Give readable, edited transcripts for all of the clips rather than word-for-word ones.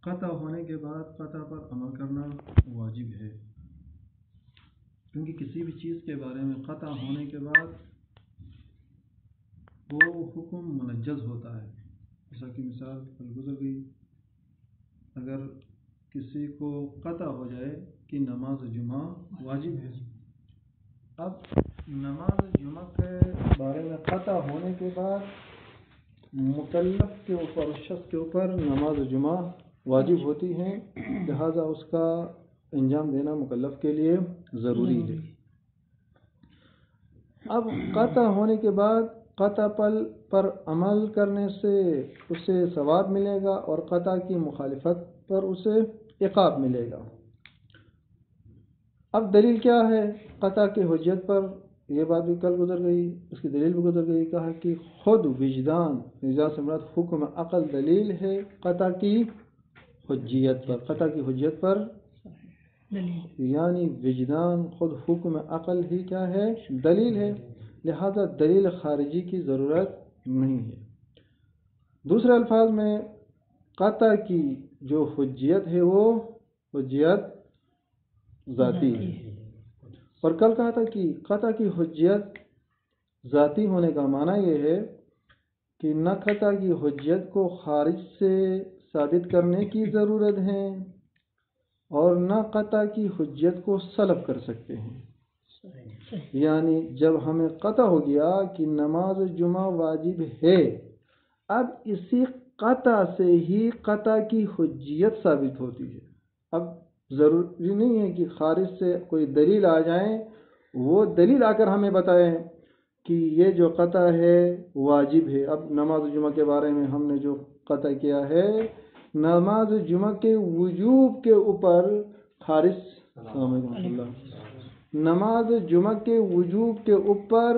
قطع ہونے کے بعد قطع پر عمل کرنا واجب ہے، کیونکہ کسی بھی چیز کے بارے میں قطع ہونے کے بعد وہ حکم منجز ہوتا ہے۔ جیسا کہ مثال کل گزر گئی، اگر کسی کو قطع ہو جائے کہ نماز جمعہ واجب ہے، اب نماز جمعہ کے بارے میں قطع ہونے کے بعد مکلف کے اوپر، شخص کے اوپر نماز جمعہ واجب ہوتی ہے، لہذا اس کا انجام دینا مکلف کے لیے ضروری ہے۔ اب قطع ہونے کے بعد قطع پر عمل کرنے سے اسے ثواب ملے گا اور قطع کی مخالفت پر اسے عقاب ملے گا۔ اب دلیل کیا ہے قطع کی حجت پر؟ یہ بات بھی کل گزر گئی، اس کی دلیل بھی گزر گئی۔ کہا کہ خود وجدان سے مراد حکم عقل دلیل ہے قطع کی حجیت پر، قطع کی حجت پر یعنی وجدان خود حکم عقل ہی کیا ہے؟ دلیل ہے، لہذا دلیل خارجی کی ضرورت نہیں ہے۔ دوسرے الفاظ میں قطع کی جو حجیت ہے وہ حجیت ذاتی ہے، اور کل کہا تھا کہ قطع کی حجیت ذاتی ہونے کا معنی یہ ہے کہ نہ قطع کی حجیت کو خارج سے ثابت کرنے کی ضرورت ہے اور نہ قطع کی حجیت کو سلب کر سکتے ہیں۔ یعنی جب ہمیں قطع ہو گیا کہ نماز جمعہ واجب ہے، اب اسی قطع سے ہی قطع کی حجیت ثابت ہوتی ہے۔ اب ضروری نہیں ہے کہ خارج سے کوئی دلیل آ جائیں، وہ دلیل آ کر ہمیں بتائیں کہ یہ جو قطع ہے واجب ہے۔ اب نماز جمعہ کے بارے میں ہم نے جو قطع کیا ہے، نماز جمعہ کے وجوب کے اوپر خارج نماز جمعہ کے وجوب کے اوپر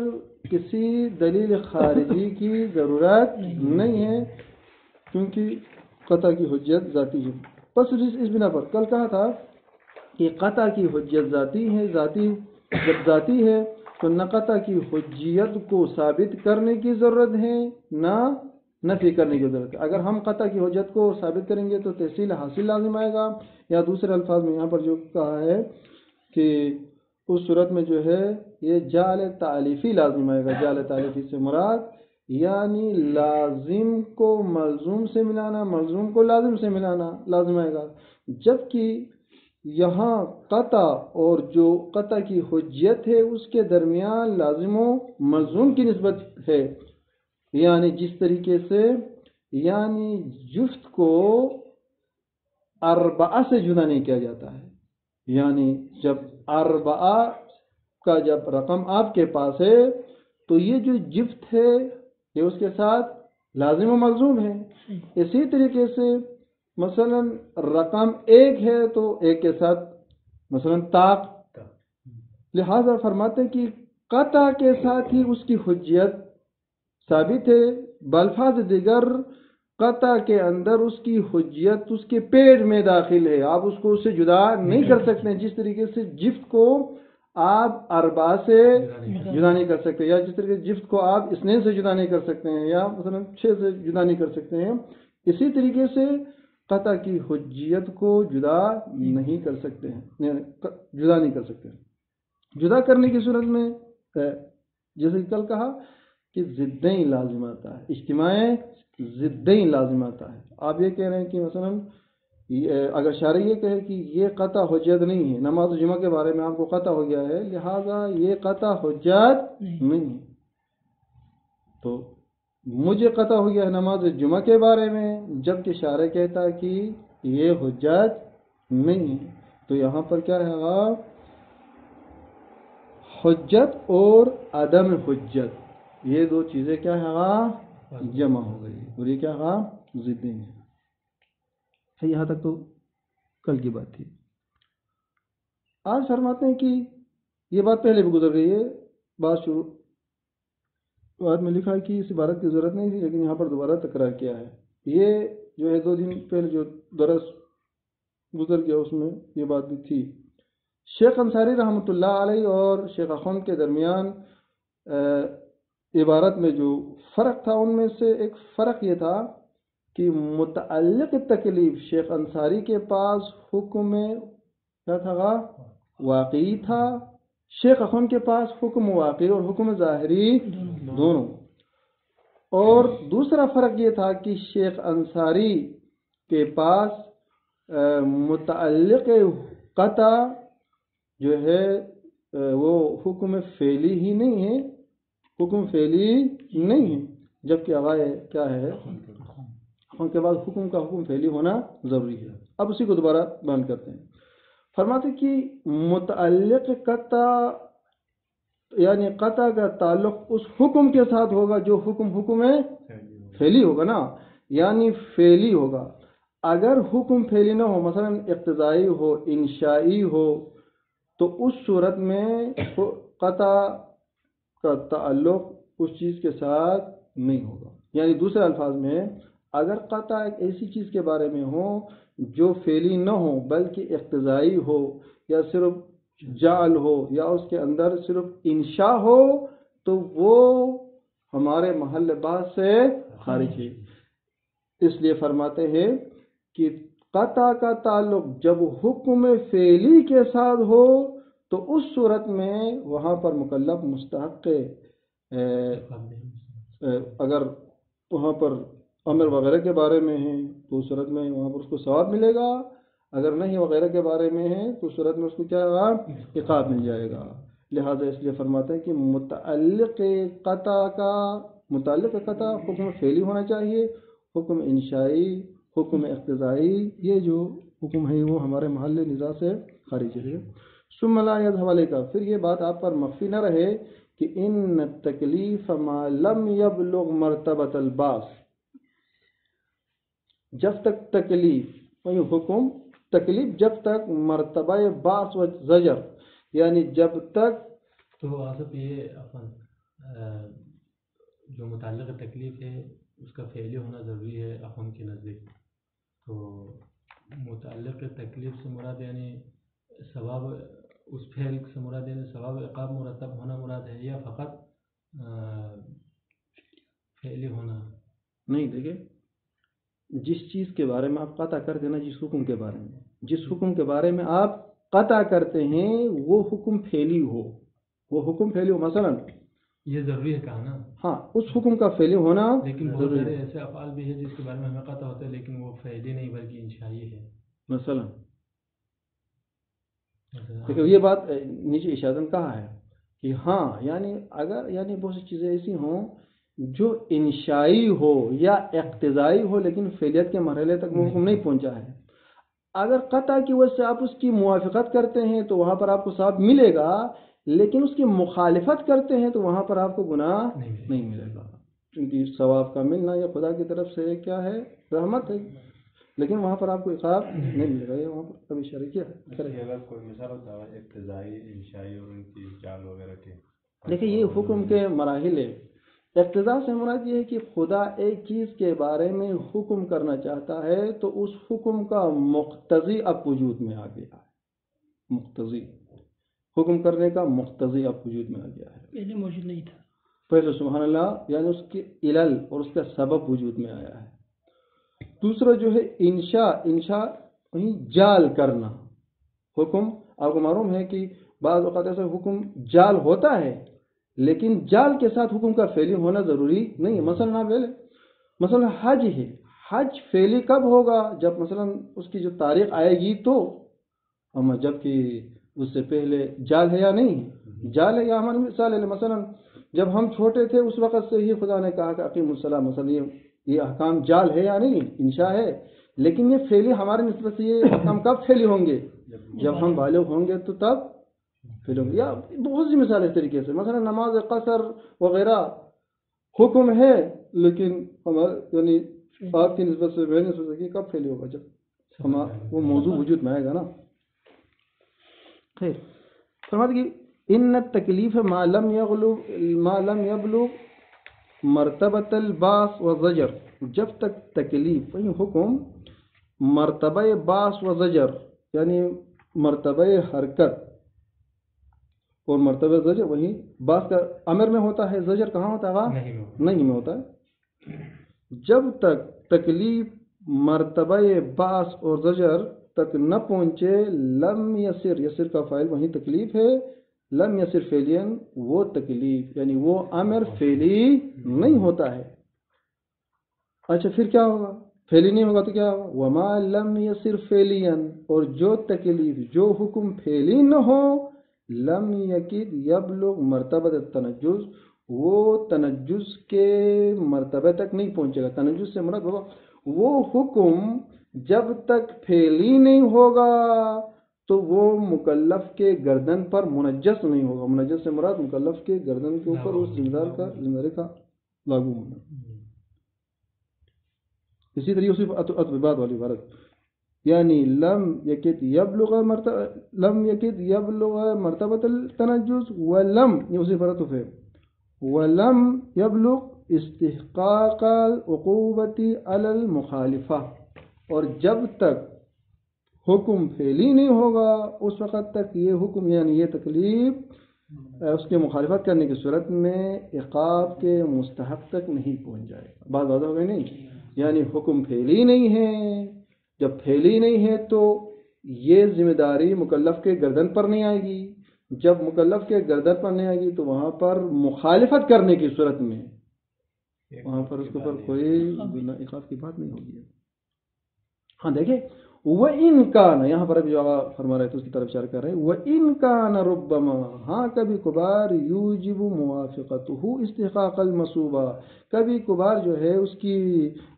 کسی دلیل خارجی کی ضرورت نہیں ہے، کیونکہ قطع کی حجت ذاتی ہے۔ بس اس بنا پر کل کہا تھا کہ قطع کی حجت ذاتی ہے، جب ذاتی ہے تو نہ قطع کی حجیت کو ثابت کرنے کی ضرورت ہے نہ نفی کرنے کی ضرورت ہے۔ اگر ہم قطع کی حجت کو ثابت کریں گے تو تحصیل حاصل لازم آئے گا، یا دوسرے الفاظ میں یہاں پر جو کہا ہے کہ اس صورت میں جو ہے یہ جعل تعلیفی لازم آئے گا۔ جعل تعلیفی سے مراد یعنی لازم کو ملزوم سے ملانا، ملزوم کو لازم سے ملانا لازم آئے گا، جبکہ یہاں قطع اور جو قطع کی حجیت ہے اس کے درمیان لازم و ملزوم کی نسبت ہے، یعنی جس طریقے سے یعنی جفت کو اربعہ سے جدا نہیں کیا جاتا ہے، یعنی جب اربعہ کا جب رقم آپ کے پاس ہے تو یہ جو جفت ہے یہ اس کے ساتھ لازم و ملزوم ہے۔ اسی طریقے سے مثلا رقم ایک ہے تو ایک کے ساتھ مثلا طاق، لہذا فرماتے ہیں کہ قطع کے ساتھ ہی اس کی حجیت ثابت ہے، بالفاظ دیگر قطع کے اندر اس کی حجیت اس کے پیٹ میں داخل ہے، آپ اس کو اس سے جدا نہیں کر سکتے ہیں۔ جس طریقے سے جفت کو آپ اربعہ سے جدا نہیں کر سکتے، یا جس طریقے سے جفت کو آپ اثنین سے جدا نہیں کر سکتے ہیں، یا مثلا 6 سے جدا نہیں کر سکتے ہیں، اسی طریقے سے قطع کی حجیت کو جدا نہیں کر سکتے ہیں، جدا نہیں کر سکتے۔ جدا کرنے کی صورت میں جیسے کل کہا کہ ضدین لازم آتا ہے، اجتماع ضدین لازم آتا ہے۔ آپ یہ کہہ رہے ہیں کہ مثلا اگر شارع یہ کہے کہ یہ قطع حجت نہیں ہے، نماز جمعہ کے بارے میں آپ کو قطع ہو گیا ہے لہذا یہ قطع حجت نہیں ہے، تو مجھے قطع ہو گیا ہے نماز جمعہ کے بارے میں، جبکہ شارع کہتا ہے کہ یہ حجت نہیں ہے، تو یہاں پر کیا رہے گا؟ حجت اور عدم حجت یہ دو چیزیں کیا ہے جمع ہو گئی، اور یہ کیا ہے ضدین ہے۔ یہاں تک تو کل کی بات تھی۔ آج فرماتے ہیں کہ یہ بات پہلے بھی گزر گئی ہے، بات شروع بعد میں لکھا ہے کہ اس عبارت کی ضرورت نہیں تھی، لیکن یہاں پر دوبارہ تکرار کیا ہے۔ یہ جو ہے 2 دن پہلے جو درس گزر گیا اس میں یہ بات بھی تھی۔ شیخ انصاری رحمۃ اللہ علیہ اور شیخ اخوند کے درمیان عبارت میں جو فرق تھا ان میں سے ایک فرق یہ تھا کہ متعلق تکلیف شیخ انصاری کے پاس حکم کیا تھا واقعی تھا، شیخ اخون کے پاس حکم واقعی اور حکم ظاہری دونوں. اور دوسرا فرق یہ تھا کہ شیخ انصاری کے پاس متعلق قطع جو ہے وہ حکم فعلی ہی نہیں ہے، حکم فعلی نہیں ہے، جبکہ آغائے کیا ہے ان کے بعد حکم کا حکم فعلی ہونا ضروری ہے. اب اسی کو دوبارہ بیان کرتے ہیں. فرماتے کہ متعلق قطع یعنی قطع کا تعلق اس حکم کے ساتھ ہوگا جو حکم فعلی ہوگا نا، یعنی فعلی ہوگا. اگر حکم فعلی نہ ہو، مثلا اقتضائی ہو، انشائی ہو، تو اس صورت میں قطع کا تعلق اس چیز کے ساتھ نہیں ہوگا. یعنی دوسرے الفاظ میں اگر قطع ایک ایسی چیز کے بارے میں ہو جو فعلی نہ ہو بلکہ اقتضائی ہو یا صرف جعل ہو یا اس کے اندر صرف انشاء ہو تو وہ ہمارے محل بحث سے خارج ہے. اس لیے فرماتے ہیں کہ قطع کا تعلق جب حکم فعلی کے ساتھ ہو تو اس صورت میں وہاں پر مکلف مستحق اگر وہاں پر امر وغیرہ کے بارے میں ہیں تو اس صورت میں وہاں پر اس کو ثواب ملے گا، اگر نہیں وغیرہ کے بارے میں ہے تو اس صورت میں اس کو کیا ہوگا، عقاب مل جائے گا. لہٰذا اس لیے فرماتے ہیں کہ متعلق قطع حکم فعلی ہونا چاہیے، حکم انشائی، حکم اقتضائی، یہ جو حکم ہے وہ ہمارے محل نزاع سے خارج ہے. ثم لا يذهب عليك، پھر یہ بات آپ پر مخفی نہ رہے کہ ان تکلیف ما لم يبلغ مرتبۃ الباس، جب تک تکلیف حکم تکلیف جب تک مرتبہ باس و زجر، یعنی جب تک تو آصف یہ جو متعلق تکلیف ہے اس کا فعلی ہونا ضروری ہے اخوان کے نزدیک. تو متعلق تکلیف سے مراد یعنی ثواب، اس فعل سے مراد یعنی ثواب عقاب مرتب ہونا مراد ہے یا فقط فعلی ہونا؟ نہیں، دیکھیں جس چیز کے بارے میں آپ قطع کرتے ہیں نا، جس حکم کے بارے میں آپ قطع کرتے ہیں وہ حکم فعلی ہو، مثلا یہ ضروری ہے کہا نا. ہاں، اس حکم کا فعلی ہونا لیکن بہت سارے ایسے افعال بھی ہیں جس کے بارے میں ہمیں قطع ہوتا ہے لیکن وہ فعلی نہیں بلکہ انشائی ہے. مثلا دیکھو یہ بات نیچے اشارتاً کہا ہے کہ ہاں یعنی اگر یعنی بہت سی چیزیں ایسی ہوں جو انشائی ہو یا اقتضائی ہو لیکن فعلیت کے مرحلے تک وہ حکم نہیں پہنچا ہے، اگر قطع کی وجہ سے آپ اس کی موافقت کرتے ہیں تو وہاں پر آپ کو ثواب ملے گا، لیکن اس کی مخالفت کرتے ہیں تو وہاں پر آپ کو گناہ نہیں ملے گا، کیونکہ ثواب کا ملنا یہ خدا کی طرف سے کیا ہے، رحمت ہے، لیکن وہاں پر آپ کو عقاب نہیں ملے گا. یہ وہاں پر کبھی شرع کیا ہے. اگر کوئی مثال ہوتا ہے اقتضائی، انشائی اور ان کی چال وغیرہ کے، دیکھیں یہ حکم کے مراحل ہے. اقتضاء سے مراد یہ ہے کہ خدا ایک چیز کے بارے میں حکم کرنا چاہتا ہے تو اس حکم کا مقتضی اب وجود میں آ گیا ہے. مقتضی حکم کرنے کا مقتضی اب وجود میں آ گیا ہے، پہلے موجود نہیں تھا. پہلے سبحان اللہ یعنی اس کے علل اور اس کا سبب وجود میں آیا ہے. دوسرا جو ہے انشاء جال کرنا حکم. آپ کو معلوم ہے کہ بعض اوقات ایسا حکم جال ہوتا ہے لیکن جال کے ساتھ حکم کا فعلی ہونا ضروری نہیں ہے. مثلا حج ہے، حج فعلی کب ہوگا؟ جب مثلا اس کی جو تاریخ آئے گی تو، جبکہ اس سے پہلے جال ہے یا نہیں جال ہے. یا ہماری مثال ہے مثلا جب ہم چھوٹے تھے اس وقت سے ہی خدا نے کہا کہ اقیم الصلاۃ، مثلا یہ احکام جال ہے یا نہیں، انشاء ہے، لیکن یہ فعلی ہمارے نسبت سے یہ احکام کب فعلی ہوں گے؟ جب ہم بالغ ہوں گے تو تب فعلی ہوں گے. یا بہت سی مثال اس طریقے سے، مثلا نماز قصر وغیرہ حکم ہے لیکن یعنی آپ کی نسبت سے میری نسبت سے کب فعلی ہوگا؟ جب وہ موضوع وجود میں آئے گا نا. خیر فرماتے کہ ان تکلیف ما لم یبلغ مرتبۃ الباس و زجر، جب تک تکلیف حکم مرتبہ باس و زجر یعنی مرتبہ حرکت اور مرتبہ زجر، وہی باس کا امر میں ہوتا ہے، زجر کہاں ہوتا ہے؟ نہیں میں ہوتا ہے. جب تک تکلیف مرتبہ باس اور زجر تک نہ پہنچے لم یسر، یسر کا فاعل وہی تکلیف ہے، لم یسر فعلین وہ تکلیف یعنی وہ امر فعلی نہیں ہوتا ہے۔ اچھا پھر کیا ہوگا؟ فعلی نہیں ہوگا تو کیا ہوگا؟ وما لم یسر فعلین، اور جو تکلیف جو حکم فعلی نہ ہو لم یکد یبلغ مرتبہ تنجز، وہ تنجز کے مرتبہ تک نہیں پہنچے گا۔ تنجز سے مراد وہ حکم جب تک فعلی نہیں ہوگا تو وہ مکلف کے گردن پر منجس نہیں ہوگا۔ منجس سے مراد مکلف کے گردن کے اوپر اس ذمہ داری کا لاگو ہونا۔ اسی طریقے سے اطباء والی عبارت یعنی لم یکد یبلغ مرتبہ التنجز ولم، یہ اسی فرت ہے، ولم یبلغ استحقاق العقوبۃ علی المخالفہ، اور جب تک حکم فعلی نہیں ہوگا اس وقت تک یہ حکم یعنی یہ تکلیف اس کے مخالفت کرنے کی صورت میں عقاب کے مستحق تک نہیں پہنچ جائے گا۔ بات واضح ہو گئی نہیں؟ یعنی حکم فعلی نہیں ہے، جب فعلی نہیں ہے تو یہ ذمہ داری مکلف کے گردن پر نہیں آئے گی، جب مکلف کے گردن پر نہیں آئے گی تو وہاں پر مخالفت کرنے کی صورت میں وہاں پر اس کے اوپر کوئی گناہ عقاب کی بات نہیں ہوگی۔ ہاں دیکھیں وَإِن كَانَ، یہاں پر ابھی جو آقا فرما رہے تھے اس کی طرف اشارہ کر رہے ہیں، وَإِن كَانَ رُبَّمَا، ہاں کبھی کبھار یوجب موافقتہ استحقاق المصوبہ، کبھی کبھار جو ہے اس کی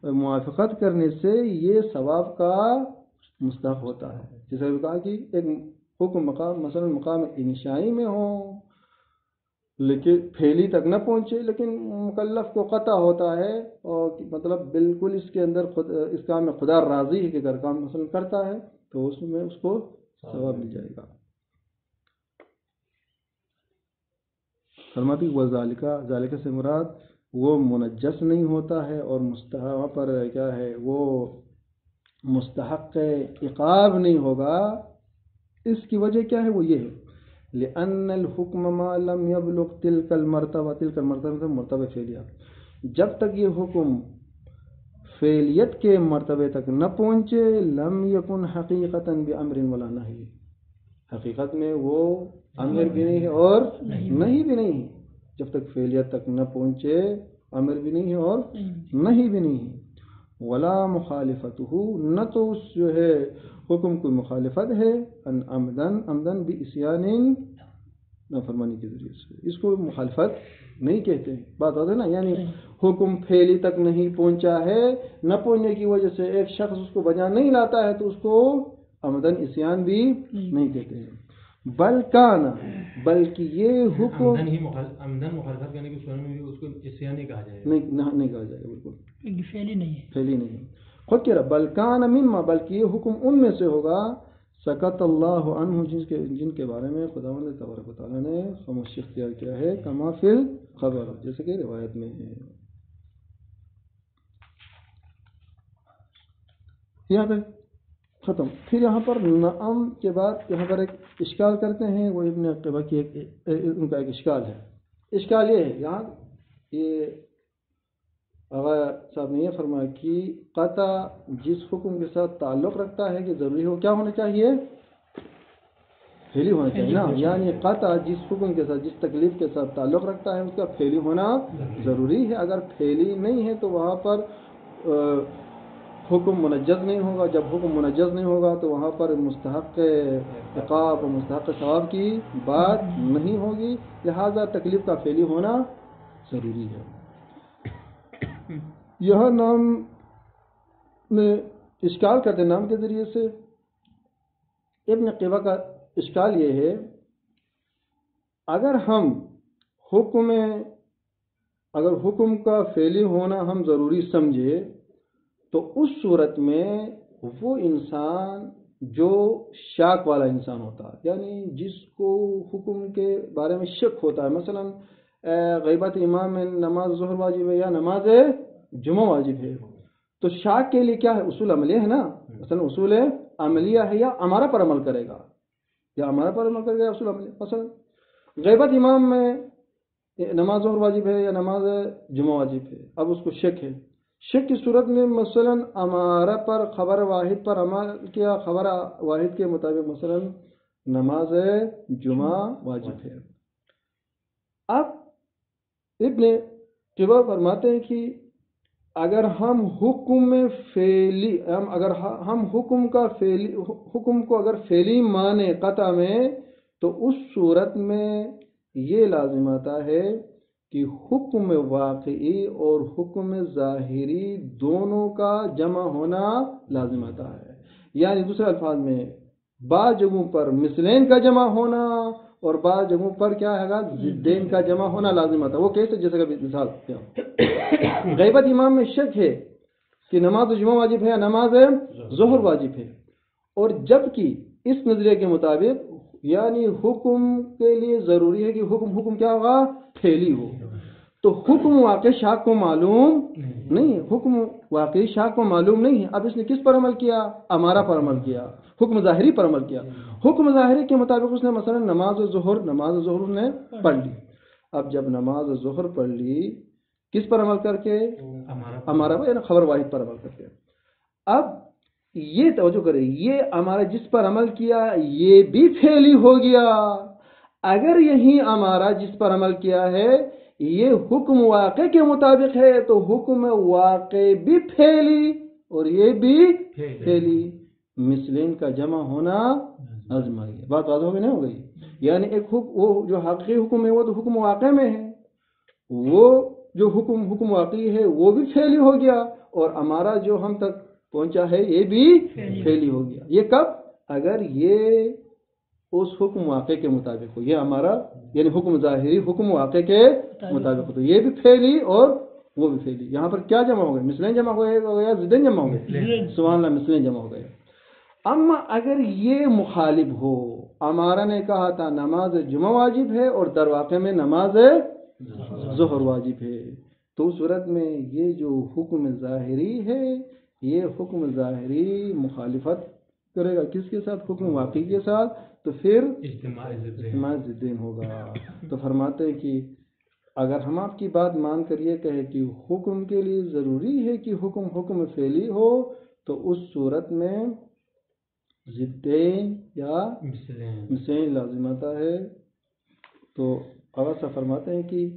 موافقت کرنے سے یہ ثواب کا مستحق ہوتا ہے۔ جیسے کہا کہ ایک حکم مقام مثلا مقام انشائی میں ہو لیکن پھیلی تک نہ پہنچے، لیکن مکلف کو قطع ہوتا ہے اور مطلب بالکل اس کے اندر اس کام میں خدا راضی ہے کہ اگر کام مثلا کرتا ہے تو اس میں اس کو ثواب مل جائے گا۔ فرماتی وہ ذالکہ سے مراد وہ منجس نہیں ہوتا ہے اور وہاں پر کیا ہے وہ مستحق عقاب نہیں ہوگا۔ اس کی وجہ کیا ہے؟ وہ یہ ہے لأن الحکم ما لم يبلغ تلك المرتبہ مرتبہ فعلیہ، جب تک یہ حکم فعلیت کے مرتبے تک نہ پہنچے لم یکن حقیقتا بامر ولا نہی، حقیقت میں وہ امر بھی نہیں ہے اور نہیں بھی نہیں ہے۔ جب تک فعلیت تک نہ پہنچے امر بھی نہیں ہے اور نہیں بھی نہیں ہے۔ ولا مخالفتہ، نہ تو اس جو ہے حکم کی مخالفت ہے ان عمدن بعصیان، نافرمانی کے ذریعے سے، اس کو مخالفت نہیں کہتے ہیں۔ بات ہوتا ہے نا، یعنی حکم فعلی تک نہیں پہنچا ہے، نہ پہنچنے کی وجہ سے ایک شخص اس کو بجا نہیں لاتا ہے تو اس کو عمدن عصیان بھی نہیں کہتے ہیں۔ بلکہ یہ حکم عمدن مخالفت کرنے کی صورت میں بھی اس کو عصیان نہیں کہا جائے گا، نہیں کہا جائے گا، بالکل فعلی نہیں ہے، فعلی نہیں ہے۔ خود کہہ رہا بلکان مما، بلکہ یہ حکم ان میں سے ہوگا سکت اللہ عنہ جن کے بارے میں خداوند تبارک و تعالیٰ نے خاموشی اختیار کیا ہے، کما فی الخبر، جیسے کہ روایت میں ہے۔ یہاں پہ ختم۔ پھر یہاں پر نعم کے بعد یہاں پر ایک اشکال کرتے ہیں، وہ ابن عقبہ کی ان کا ایک اشکال ہے۔ اشکال یہ ہے یہاں یہ آغا صاحب نے یہ فرمایا کہ قطع جس حکم کے ساتھ تعلق رکھتا ہے کہ ضروری ہو کیا ہونا چاہیے؟ فعلی ہونا چاہیے نا، یعنی قطع جس حکم کے ساتھ جس تکلیف کے ساتھ تعلق رکھتا ہے اس کا فعلی ہونا ضروری ہے۔ اگر فعلی نہیں ہے تو وہاں پر حکم منجز نہیں ہوگا، جب حکم منجز نہیں ہوگا تو وہاں پر مستحق عقاب و مستحق ثواب کی بات نہیں ہوگی، لہذا تکلیف کا فعلی ہونا ضروری ہے۔ یہاں نام میں اشکال کرتے نام کے ذریعے سے ابن قیبہ کا اشکال یہ ہے، اگر حکم کا فعلی ہونا ہم ضروری سمجھے تو اس صورت میں وہ انسان جو شاک والا انسان ہوتا ہے، یعنی جس کو حکم کے بارے میں شک ہوتا ہے، مثلا غیبت امام میں نماز ظہر واجب ہے یا نماز جمعہ واجب ہے، تو شاک کے لیے کیا ہے؟ اصول عملیہ ہے نا، مثلا اصول عملیہ ہے، یا امارہ پر عمل کرے گا یا اصول عملیہ۔ مثلا غیبت امام میں نماز ظہر واجب ہے یا نماز جمعہ واجب ہے، اب اس کو شک ہے شک کی صورت میں مثلا امارہ پر خبر واحد پر عمل کیا، خبر واحد کے مطابق مثلا نماز جمعہ واجب ہے. اب ابن قبا فرماتے ہیں کہ اگر ہم حکم فعلی اگر ہم حکم کو اگر فعلی مانے قطع میں، تو اس صورت میں یہ لازم آتا ہے کہ حکم واقعی اور حکم ظاہری دونوں کا جمع ہونا لازم آتا ہے. یعنی دوسرے الفاظ میں بعض جگہوں پر مثلین کا جمع ہونا اور بعض جگہوں پر کیا ہے ضدین کا جمع ہونا لازم آتا ہے. وہ کیسے؟ جیسے کہ مثال غیبت امام میں شک ہے کہ نماز جمعہ واجب ہے یا نماز ظہر واجب ہے، اور جبکہ اس نظریے کے مطابق یعنی حکم کے لیے ضروری ہے کہ حکم کیا ہوگا؟ فعلی ہو. تو حکم واقع شاک کو معلوم نہیں ہے، حکم واقعی شاک کو معلوم نہیں ہے. اب اس نے کس پر عمل کیا؟ امارہ پر عمل کیا، حکم ظاہری پر عمل کیا. حکم ظاہری کے مطابق اس نے مثلا نماز ظہر نے پڑھ لی. اب جب نماز ظہر پڑھ لی کس پر عمل کر کے؟ امارہ پر، یعنی خبر واحد پر عمل کر کے. اب یہ توجہ کرے، یہ ہمارا جس پر عمل کیا یہ بھی فعلی ہو گیا. اگر یہی ہمارا جس پر عمل کیا ہے یہ حکم واقع کے مطابق ہے تو حکم واقع بھی فعلی اور یہ بھی فعلی. مثلین کا جمع ہونا لازم آ گیا. بات واضح ہو گئی نہیں ہو گئی؟ یعنی ایک وہ جو حقیقی حکم ہے وہ تو حکم واقع میں ہے، وہ جو حکم واقعی ہے وہ بھی فعلی ہو گیا، اور ہمارا جو ہم تک پہنچا ہے یہ بھی فعلی ہو گیا. یہ کب؟ اگر یہ اس حکم واقع کے مطابق ہو. یہ ہمارا یعنی حکم ظاہری حکم واقع کے مطابق ہو تو یہ بھی فعلی اور وہ بھی فعلی. یہاں پر کیا جمع ہو گئے؟ مثلین جمع ہو گئے یا ضدین جمع ہو گئے؟ سبحان اللہ، مثلین جمع ہو گئے. اما اگر یہ مخالف ہو، ہمارا نے کہا تھا نماز جمعہ واجب ہے اور در واقع میں نماز ظہر واجب ہے، تو اس صورت میں یہ جو حکم ظاہری ہے یہ حکم ظاہری مخالفت کرے گا کس کے ساتھ؟ حکم واقعی کے ساتھ. تو پھر اجتماع ضدین ہوگا. تو فرماتے ہیں کہ اگر ہم آپ کی بات مان کر یہ کہیں کہ حکم کے لیے ضروری ہے کہ حکم فعلی ہو، تو اس صورت میں ضدین یا مثلین لازم آتا ہے. تو اگر فرماتے ہیں کہ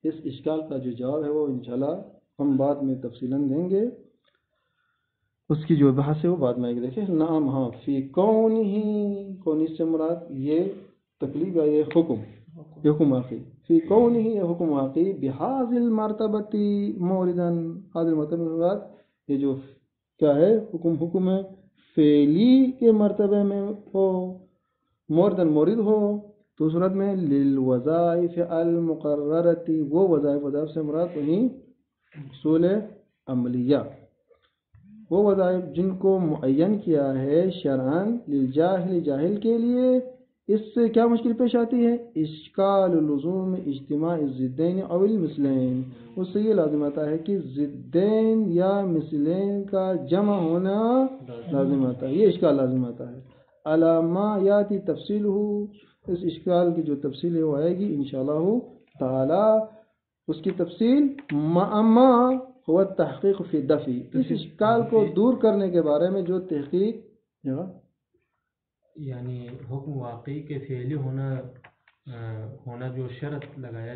اس اشکال کا جو جواب ہے وہ انشاءاللہ ہم بعد میں تفصیلاً دیں گے. اس کی جو بحث ہے وہ بعد میں آئے گی. دیکھیں نام ہاں فی کون سے مراد یہ تکلیف یا یہ حکم واقعی فی کون ہی یہ حکم واقعی بحاظ المرتبتی موردن. حاضر مرتبہ مراد یہ جو کیا ہے حکم ہے فعلی کے مرتبے میں ہو، موردن مورد ہو. تو صورت میں للوظائف المقررتی، وہ وظائف سے مراد وہیں اصول عملیہ، وہ وظائف جن کو معین کیا ہے شرعاً للجاہل جاہل کے لیے. اس سے کیا مشکل پیش آتی ہے؟ اشکال لزوم اجتماع الضدین او المثلین. اس سے یہ لازم آتا ہے کہ ضدین یا مثلین کا جمع ہونا لازم آتا ہے. یہ اشکال لازم آتا ہے. علامہ یاتی تفصیل ہو، اس اشکال کی جو تفصیل ہے وہ آئے گی انشاءاللہ تعالی. اس کی تفصیل معما ہوا تحقیق فی دفع، اس اشکال کو دور کرنے کے بارے میں جو تحقیق یعنی حکم واقعی کے فعلی ہونا جو شرط لگایا،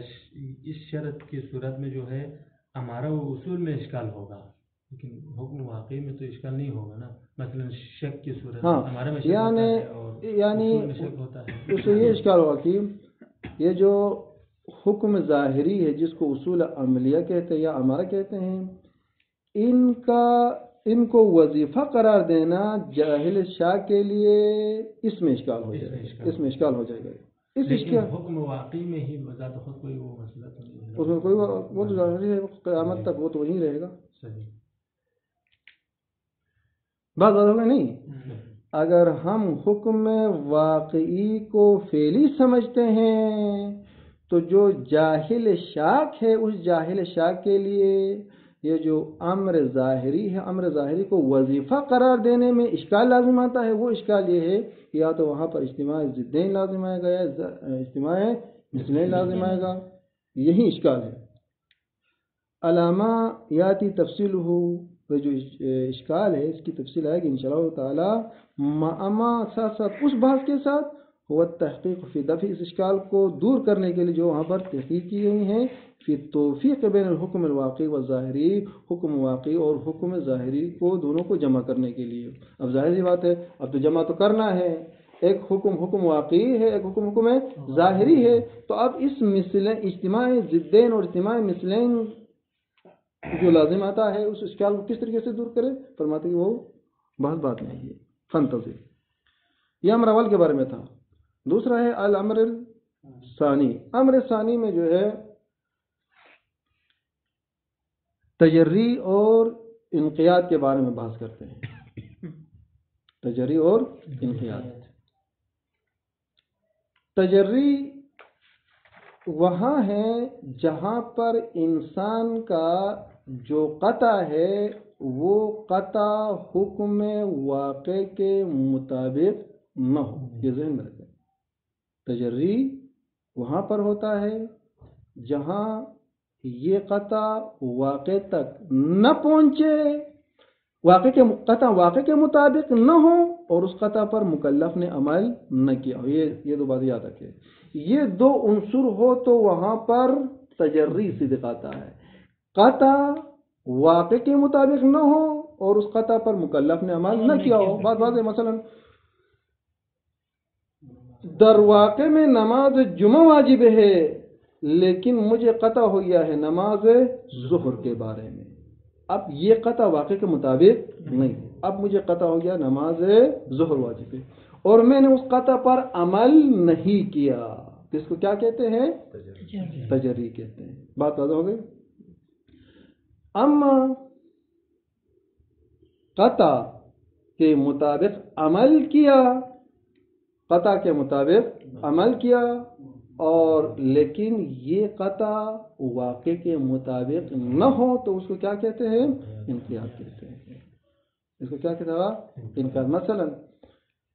اس شرط کی صورت میں جو ہے ہمارا وہ اصول میں اشکال ہوگا، لیکن حکم واقعی میں تو اشکال نہیں ہوگا نا. مثلا شک کی صورت ہمارے میں شک ہوتا ہے اور اصول میں شک ہوتا ہے. اس سے یہ اشکال ہوگا کہ یہ جو حکم ظاہری ہے جس کو اصول عملیہ کہتے ہیں یا امارہ کہتے ہیں، ان کو وظیفہ قرار دینا جاہل شاہ کے لیے اس میں اشکال ہو جائے گا. اس میں اشکال ہو جائے گا. لیکن حکم واقعی میں ہی بذات خود کوئی وہ مسئلہ تو نہیں ہے، اس میں کوئی وہ تو ظاہری ہے، قیامت تک وہ تو وہیں رہے گا. صحیح بات ہوگا نہیں. اگر ہم حکم واقعی کو فعلی سمجھتے ہیں تو جو جاہل شاک ہے اس جاہل شاک کے لیے یہ جو امر ظاہری ہے، امر ظاہری کو وظیفہ قرار دینے میں اشکال لازم آتا ہے. وہ اشکال یہ ہے کہ یا تو وہاں پر اجتماع ضدین لازم آئے گا یا اجتماع مثلین لازم آئے گا. یہی اشکال ہے. علامہ یاتی تفصیل ہو جو اشکال ہے اس کی تفصیل آئے گی انشاءاللہ تعالی اما ساتھ ساتھ اس بحث کے ساتھ وہ تحقیق فی دفع اس اشکال کو دور کرنے کے لیے جو وہاں پر تحقیق کی گئی ہیں فی توفیق بین الحکم الواقعی و ظاہری حکم واقعی اور حکم ظاہری کو دونوں کو جمع کرنے کے لیے. اب ظاہری بات ہے اب تو جمع تو کرنا ہے ایک حکم واقعی ہے ایک حکم ظاہری ہے تو اب اس مثلیں اجتماع ضدین اور اجتماع مثلین جو لازم آتا ہے اس اشکال کو کس طریقے سے دور کرے فرماتے کہ وہ بہت بات نہیں ہے فانتظر. یہ امر اول کے بارے میں تھا. دوسرا ہے الامر الثانی. امر ثانی میں جو ہے تجری اور انقیاد کے بارے میں بحث کرتے ہیں. تجری اور انقیاد. تجری وہاں ہے جہاں پر انسان کا جو قطع ہے وہ قطع حکم واقع کے مطابق نہ ہو. یہ ذہن میں رکھیں. تجری وہاں پر ہوتا ہے جہاں یہ قطع واقع تک نہ پہنچے قطع واقع کے مطابق نہ ہو اور اس قطع پر مکلف نے عمل نہ کیا ہو. یہ دو بات یاد رکھیں. یہ دو عنصر ہو تو وہاں پر تجری صدق آتا ہے. قطع واقع کے مطابق نہ ہو اور اس قطع پر مکلف نے عمل نہ کیا ہو. بات ہے مثلا در واقع میں نماز جمعہ واجب ہے لیکن مجھے قطع ہو گیا ہے نماز ظہر کے بارے میں. اب یہ قطع واقع کے مطابق نہیں. اب مجھے قطع ہو گیا نماز ظہر واجب ہے اور میں نے اس قطع پر عمل نہیں کیا. اس کو کیا کہتے ہیں؟ تجری کہتے ہیں. بات واضح ہو گئی. اما قطع کے مطابق عمل کیا قطع کے مطابق عمل کیا اور لیکن یہ قطع واقع کے مطابق نہ ہو تو اس کو کیا کہتے ہیں؟ انقیاد کہتے ہیں. اس کو کیا کہتے ہیں؟ انقیاد. مثلا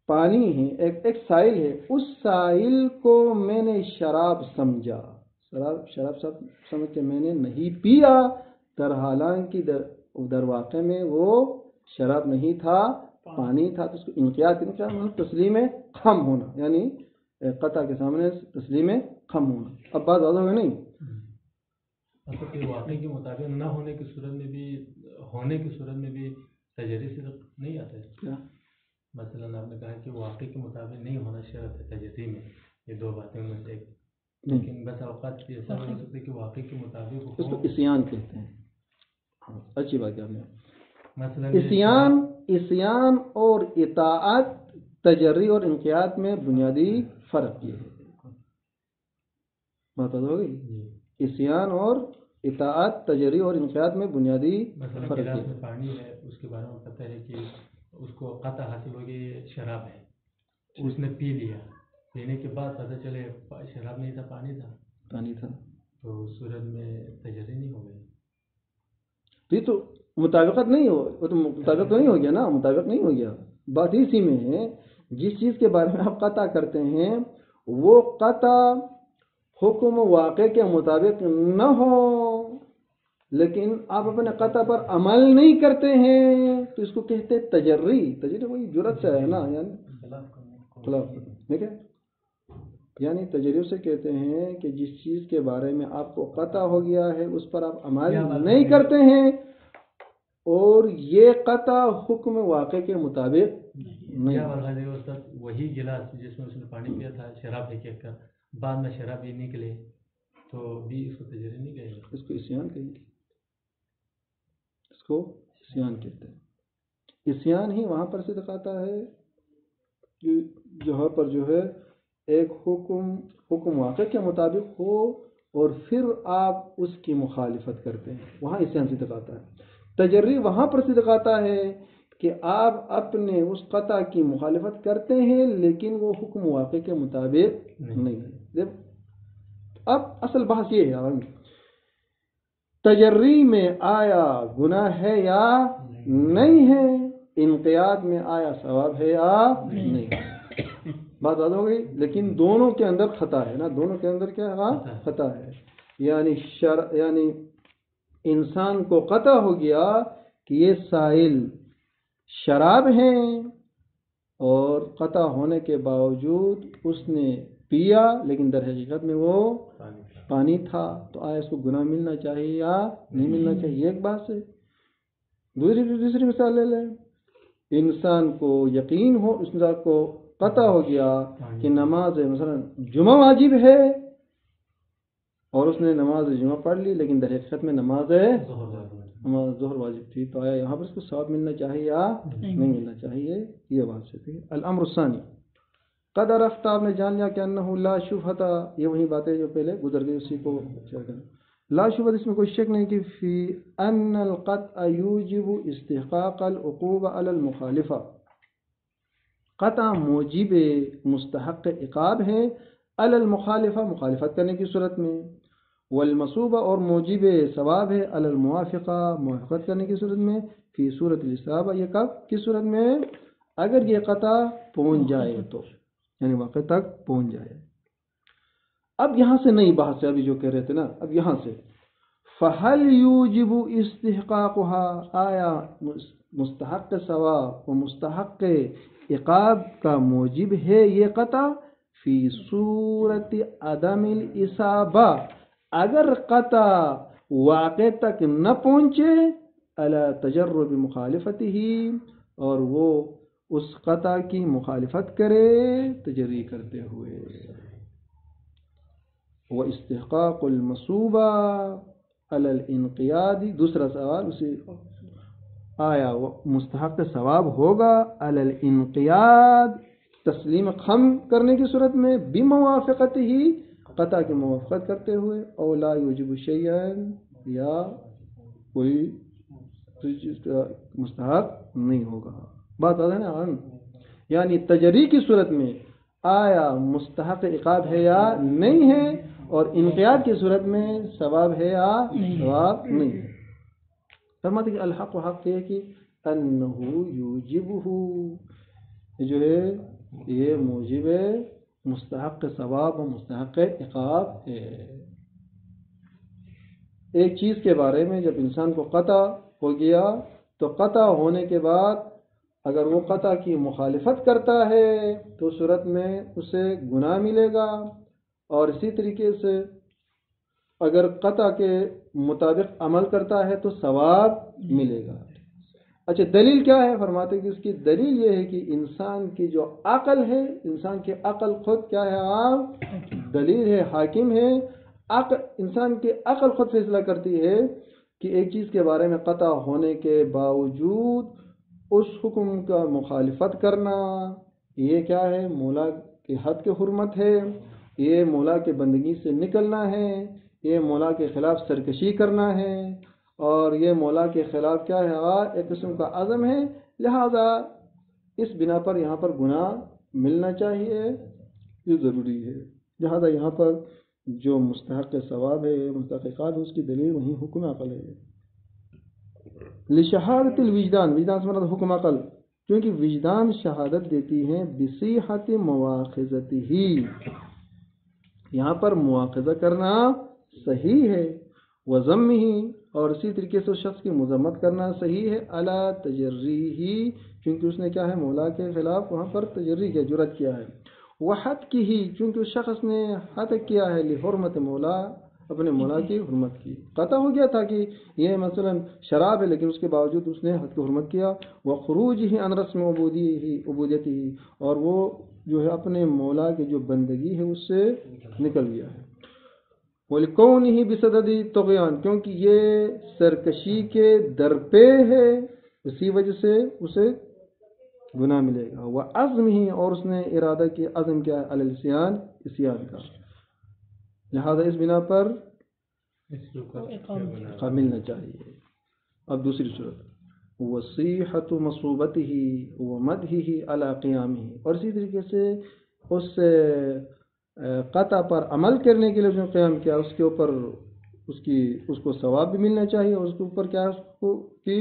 پانی ہے ایک سائل ہے اس سائل کو میں نے شراب سمجھا شراب سمجھ کے میں نے نہیں پیا در حالانکہ در واقع میں وہ شراب نہیں تھا پانی تھا. تو اس کو انقیاد تسلیم خم ہونا یعنی قطع کے سامنے تسلیم خم ہونا. اب بات زیادہ ہوگا نہیں. واقعی کے مطابق نہ ہونے کی صورت میں بھی ہونے کی صورت میں بھی تجری سے نہیں آتا ہے. کیا مثلا آپ نے کہا کہ واقعی کے مطابق نہیں ہونا شرط ہے تجری میں. یہ دو باتیں میں سے لیکن بس اوقات ایسا ہو سکتا ہے کہ واقعی کے مطابق اس کو عصیان کہتے ہیں. اچھی بات ہے. مثلا عصیان اور اطاعت تجری اور انقیاد میں بنیادی فرق یہ ہے. بات ہو گئی. عصیان اور اطاعت تجری اور انقیاد میں بنیادی فرق ہے. پانی ہے اس کے بارے میں پتہ ہے کہ اس کو قطع حاصل ہو گئی شراب ہے اس نے پی لیا. پینے کے بعد پتہ چلے شراب نہیں تھا پانی تھا تو صورت میں تجری نہیں ہو گئی. تو یہ تو مطابقت نہیں ہو وہ تو مطابق تو نہیں ہو گیا نا. مطابق نہیں ہو گیا. بات اسی میں ہے جس چیز کے بارے میں آپ قطع کرتے ہیں وہ قطع حکم واقع کے مطابق نہ ہو لیکن آپ اپنے قطع پر عمل نہیں کرتے ہیں تو اس کو کہتے ہیں تجری. تجری کوئی جرت سے ہے نا یعنی خلاف ٹھیک ہے. یعنی تجری سے کہتے ہیں کہ جس چیز کے بارے میں آپ کو قطع ہو گیا ہے اس پر آپ عمل نہیں کرتے ہیں اور یہ قطع حکم واقع کے مطابق نہیں. وہی گلاس جس میں اس نے پانی پیا تھا شراب پھینک کر بعد میں شراب ہی نکلے تو بھی اس کو تجری نہیں کہے گا. اس کو عصیان کہیں گے. اس کو عصیان کہتے ہیں. عصیان ہی وہاں پر صدق آتا ہے جہاں پر جو ہے ایک حکم واقع کے مطابق ہو اور پھر آپ اس کی مخالفت کرتے ہیں وہاں عصیان صدق آتا ہے. تجری وہاں پر صدق آتا ہے کہ آپ اپنے اس قطع کی مخالفت کرتے ہیں لیکن وہ حکم واقع کے مطابق نہیں ہے. اب اصل بحث یہ ہے تجری میں آیا گناہ ہے یا نہیں ہے انقیاد میں آیا ثواب ہے یا نہیں. بات بات ہو گئی. لیکن دونوں کے اندر خطا ہے نا. دونوں کے اندر کیا ہے خطا ہے. یعنی انسان کو قطع ہو گیا کہ یہ سائل شراب ہیں، اور قطع ہونے کے باوجود اس نے پیا لیکن در حقیقت میں وہ پانی تھا، تو آیا اس کو گناہ ملنا چاہیے یا نہیں ملنا چاہیے؟ یہ ایک بات ہے۔ دوسری مثال لے لیں، انسان کو یقین ہو، اس انسان کو پتہ ہو گیا کہ نماز مثلا جمعہ واجب ہے، اور اس نے نماز جمعہ پڑھ لی لیکن در حقیقت میں نماز ظہر واجب تھی، تو آیا یہاں پر اس کو ثواب ملنا چاہیے یا نہیں ملنا چاہیے؟ یہ بات سے تھی۔ الامر الثانی، قد عرفت، آپ نے جان لیا کہ انہ لا شبہۃ، یہ وہی باتیں جو پہلے گزر گئی اسی کو لا شبہۃ، اس میں کوئی شک نہیں کہ فی ان القطع یوجب استحقاق العقوبہ علی المخالفہ، قطع موجب مستحق عقاب ہے علی المخالفہ، مخالفت کرنے کی صورت میں، والمصوبہ، اور موجب ثواب ہے علی الموافقہ، موافقت کرنے کی صورت میں، فی صورت الاصابہ، یہ کب کس صورت میں؟ اگر یہ قطع پہنچ جائے تو، یعنی واقع تک پہنچ جائے۔ اب یہاں سے نئی بحث ہے، ابھی جو کہہ رہے تھے نا، اب یہاں سے فَهَلْ يُوجِبُ اسْتِحْقَاقُهَا، آیا مستحق ثواب و مستحق عقاب کا موجب ہے یہ قطع؟ فی صورت عدم الاصابہ، اگر قطع واقع تک نہ پہنچے، علی تجرب مخالفتہ، اور وہ اس قطع کی مخالفت کرے تجری کرتے ہوئے، واستحقاق المصوبہ علی الانقیاد، دوسرا سوال اسی، آیا وہ مستحق ثواب ہوگا علی الانقیاد، تسلیم خم کرنے کی صورت میں، بموافقت ہی، قطع کی موافقت کرتے ہوئے، او لا یوجب شیئا، یا کوئی مستحق نہیں ہوگا۔ بات آ ہے نا، یعنی تجری کی صورت میں آیا مستحق عقاب ہے یا نہیں ہے، اور انقیاد کی صورت میں ثواب ہے یا ثواب نہیں ہے۔ فرماتے کہ الحق، حق یہ ہے کہ انہ یوجبہ، جو ہے یہ موجب مستحق ثواب و مستحق عقاب ہے۔ ایک چیز کے بارے میں جب انسان کو قطع ہو گیا، تو قطع ہونے کے بعد اگر وہ قطع کی مخالفت کرتا ہے تو صورت میں اسے گناہ ملے گا، اور اسی طریقے سے اگر قطع کے مطابق عمل کرتا ہے تو ثواب ملے گا۔ اچھا، دلیل کیا ہے؟ فرماتے کہ اس کی دلیل یہ ہے کہ انسان کی جو عقل ہے، انسان کی عقل خود کیا ہے؟ آپ دلیل ہے، حاکم ہے، انسان کی عقل خود فیصلہ کرتی ہے کہ ایک چیز کے بارے میں قطع ہونے کے باوجود اس حکم کا مخالفت کرنا، یہ کیا ہے؟ مولا کے حد کے حرمت ہے، یہ مولا کے بندگی سے نکلنا ہے، یہ مولا کے خلاف سرکشی کرنا ہے، اور یہ مولا کے خلاف کیا ہے؟ ایک قسم کا عزم ہے، لہذا اس بنا پر یہاں پر گناہ ملنا چاہیے، یہ ضروری ہے۔ لہذا یہاں پر جو مستحق ثواب ہے، مستحق عقاب ہے، اس کی دلیل وہیں حکم عقل ہے۔ لشہادت الوجدان، وجدان سے مراد حکم عقل، کیونکہ وجدان شہادت دیتی ہیں بصیحت مواخذتہ، یہاں پر مواخذہ کرنا صحیح ہے، وذمہ، اور اسی طریقے سے اس شخص کی مذمت کرنا صحیح ہے، علی تجریہ، کیونکہ اس نے کیا ہے؟ مولا کے خلاف وہاں پر تجری کیا، جرأت کیا ہے، وحد کی ہی، کیونکہ اس شخص نے حد کیا ہے، لحرمت مولا، اپنے مولا کی حرمت کی، قطع ہو گیا تھا کہ یہ مثلا شراب ہے لیکن اس کے باوجود اس نے حد کی حرمت کیا، وخروجہ عن رسم عبودیتہ، اور وہ جو ہے اپنے مولا کی جو بندگی ہے اس سے نکل گیا ہے، وَلِكَوْنِهِ بِصَدَدِ طُغْيَانٍ، کیونکہ یہ سرکشی کے درپے ہے، اسی وجہ سے اسے گناہ ملے گا، وَعَزْمِهِ، اور اس نے ارادہ کی، عزم کیا ہے؟ علی العصیان، عصیان کا، لہذا اس بنا پر عقاب ملنا چاہیے۔ اب دوسری صورت، وصیحۃ مصوبتہ ومدحہ علی قیامہ، اور اسی طریقے سے اس قطع پر عمل کرنے کے لیے جو قیام کیا، اس کے اوپر اس کو ثواب بھی ملنا چاہیے، اور اس کے اوپر کیا، اس کو کی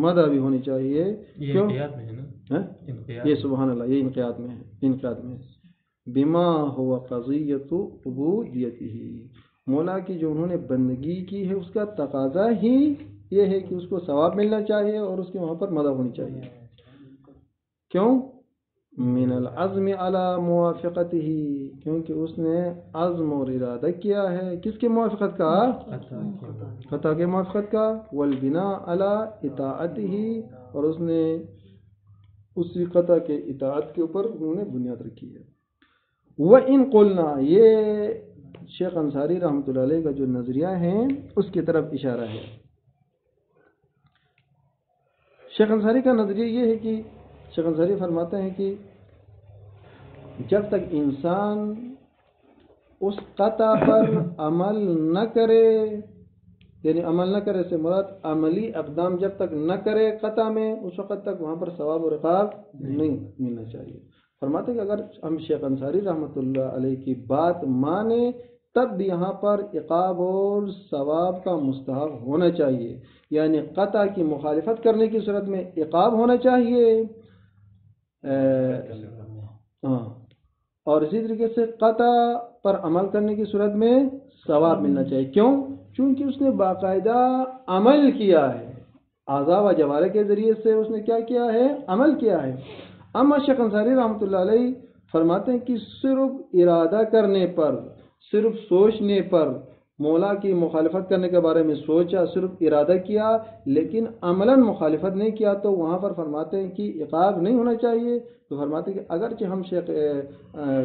مدح بھی ہونی چاہیے۔ یہ انقیاد میں ہے نا، یہ سبحان اللہ، یہ انقیاد میں ہے، انقیاد میں ہے، بما هو قضیۃ عبودیتہ، مولا کی جو انہوں نے بندگی کی ہے اس کا تقاضا ہی یہ ہے کہ اس کو ثواب ملنا چاہیے اور اس کے وہاں پر مدح ہونی چاہیے. کیوں؟ من العزم علی موافقتہ، کیونکہ اس نے عزم اور ارادہ کیا ہے کس کی موافقت کا؟ خطا کے موافقت کا. والبناء علی اطاعتہ، اور اس نے اسی خطا کے اطاعت کے اوپر انہوں نے بنیاد رکھی ہے. وَإِن قُلْنَا، یہ شیخ انصاری رحمۃ اللہ علیہ کا جو نظریہ ہے اس کی طرف اشارہ ہے. شیخ انصاری کا نظریہ یہ ہے کہ شیخ انصاری فرماتے ہیں کہ جب تک انسان اس قطع پر عمل نہ کرے، یعنی عمل نہ کرے سے مراد عملی اقدام جب تک نہ کرے قطع میں، اس وقت تک وہاں پر ثواب اور عقاب نہیں ملنا چاہیے. فرماتے ہیں کہ اگر ہم شیخ انصاری رحمۃ اللہ علیہ کی بات مانیں تب بھی یہاں پر عقاب اور ثواب کا مستحق ہونا چاہیے. یعنی قطع کی مخالفت کرنے کی صورت میں عقاب ہونا چاہیے، اور اسی طریقے سے قطع پر عمل کرنے کی صورت میں ثواب ملنا چاہیے. کیوں؟ چونکہ اس نے باقاعدہ عمل کیا ہے، اعضاء و جوارح کے ذریعے سے اس نے کیا کیا ہے؟ عمل کیا ہے. اما شیخ انصاری رحمۃ اللہ علیہ فرماتے ہیں کہ صرف ارادہ کرنے پر، صرف سوچنے پر، مولا کی مخالفت کرنے کے بارے میں سوچا، صرف ارادہ کیا لیکن عملاً مخالفت نہیں کیا، تو وہاں پر فرماتے ہیں کہ عقاب نہیں ہونا چاہیے. تو فرماتے ہیں کہ اگرچہ ہم شیخ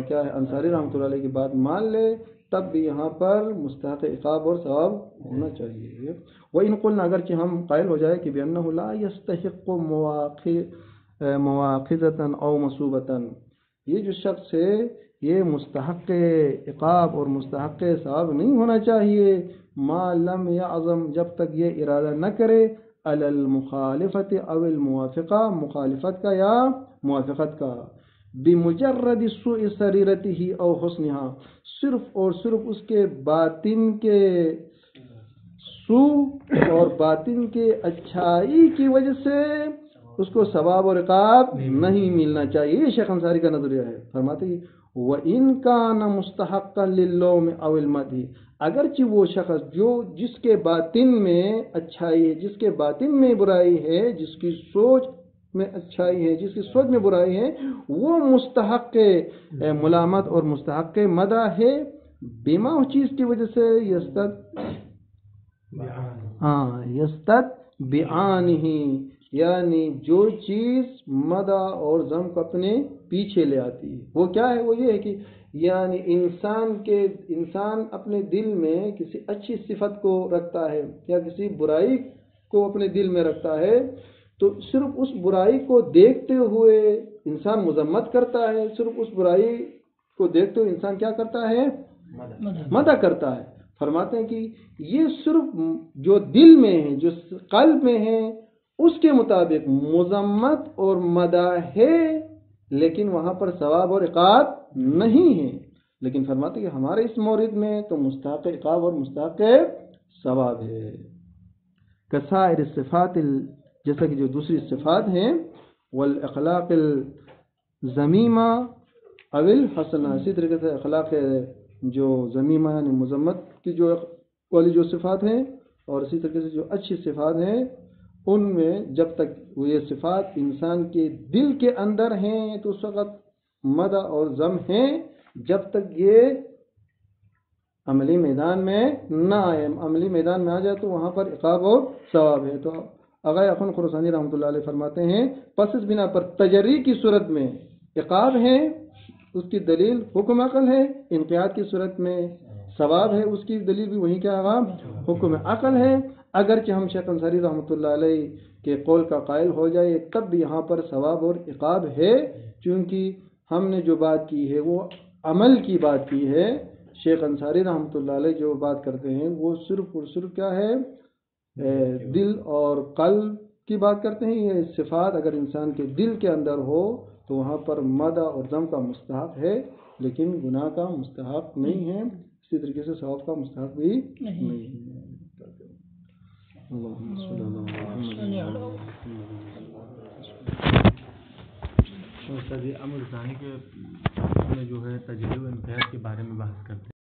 کیا ہے انصاری رحمۃ اللہ علیہ کی بات مان لے تب بھی یہاں پر مستحق عقاب اور ثواب ہونا چاہیے. وَإِن قُلْنَا، اگرچہ ہم قائل ہو جائے کہ بِأَنَّهُ لَا يَسْتَحِقُّ مواخذة او مصوبة، یہ جو شخص ہے یہ مستحق عقاب اور مستحق ثواب نہیں ہونا چاہیے ما لم يعظم، جب تک یہ ارادہ نہ کرے علی المخالفت او الموافقہ، مخالفت کا یا موافقت کا، بمجرد سوء سریرتہ او حسنہا، صرف اور صرف اس کے باطن کے سوء اور باطن کے اچھائی کی وجہ سے اس کو ثواب اور عقاب نہیں ملنا چاہیے. یہ شیخ انصاری کا نظریہ ہے. فرماتے ہیں وَإِن كَانَ مُسْتَحَقًّا لِلَّوْمِ أَوِ الْمَدْحِ، اگرچہ وہ شخص جس کے باطن میں اچھائی ہے، جس کے باطن میں برائی ہے، جس کی سوچ میں اچھائی ہے، جس کی سوچ میں برائی ہے، وہ مستحق ملامت اور مستحق مدح ہے، بما چیز کی وجہ سے یستد بعانہ، یعنی جو چیز مدح اور ذم کو اپنے پیچھے لے آتی ہے. وہ کیا ہے؟ وہ یہ ہے کہ یعنی انسان اپنے دل میں کسی اچھی صفت کو رکھتا ہے یا کسی برائی کو اپنے دل میں رکھتا ہے، تو صرف اس برائی کو دیکھتے ہوئے انسان مذمت کرتا ہے، صرف اس برائی کو دیکھتے ہوئے انسان کیا کرتا ہے؟ مدح کرتا ہے. فرماتے ہیں کہ یہ صرف جو دل میں ہے، جو قلب میں ہے، اس کے مطابق مذمت اور مدح ہے، لیکن وہاں پر ثواب اور عقاب نہیں ہے. لیکن فرماتے ہیں کہ ہمارے اس مورد میں تو مستحق عقاب اور مستحق ثواب ہے. کسائر الصفات، جیسا کہ جو دوسری صفات ہیں، والاخلاق الذمیمہ او الحسنہ، اسی طریقے سے اخلاق جو ذمیمہ یعنی مذمت کی جو والی جو صفات ہیں، اور اسی طریقے سے جو اچھی صفات ہیں، ان میں جب تک وہ یہ صفات انسان کے دل کے اندر ہیں تو اس وقت مدح اور ذم ہیں، جب تک یہ عملی میدان میں نہ آئے. عملی میدان میں آ جائے تو وہاں پر عقاب اور ثواب ہے. تو آغا اخوان خراسانی رحمۃ اللہ علیہ فرماتے ہیں پس اس بنا پر تجری کی صورت میں عقاب ہے، اس کی دلیل حکم عقل ہے. انقیاد کی صورت میں ثواب ہے، اس کی دلیل بھی وہی کیا ہوگا؟ حکم عقل ہے. اگرچہ ہم شیخ انصاری رحمۃ اللہ علیہ کے قول کا قائل ہو جائے تب بھی یہاں پر ثواب اور عقاب ہے، چونکہ ہم نے جو بات کی ہے وہ عمل کی بات کی ہے. شیخ انصاری رحمۃ اللہ علیہ جو بات کرتے ہیں وہ صرف اور صرف کیا ہے؟ دل اور قلب کی بات کرتے ہیں. یہ صفات اگر انسان کے دل کے اندر ہو تو وہاں پر مدح اور ذم کا مستحق ہے، لیکن گناہ کا مستحق نہیں ہے. اسی طریقے سے ثواب کا مستحق بھی نہیں ہے. اللہم صلی اللہ علیہ وسلم. امر ثانی کے جو ہے تجلی و انقیاد کے بارے میں بحث کرتے ہیں.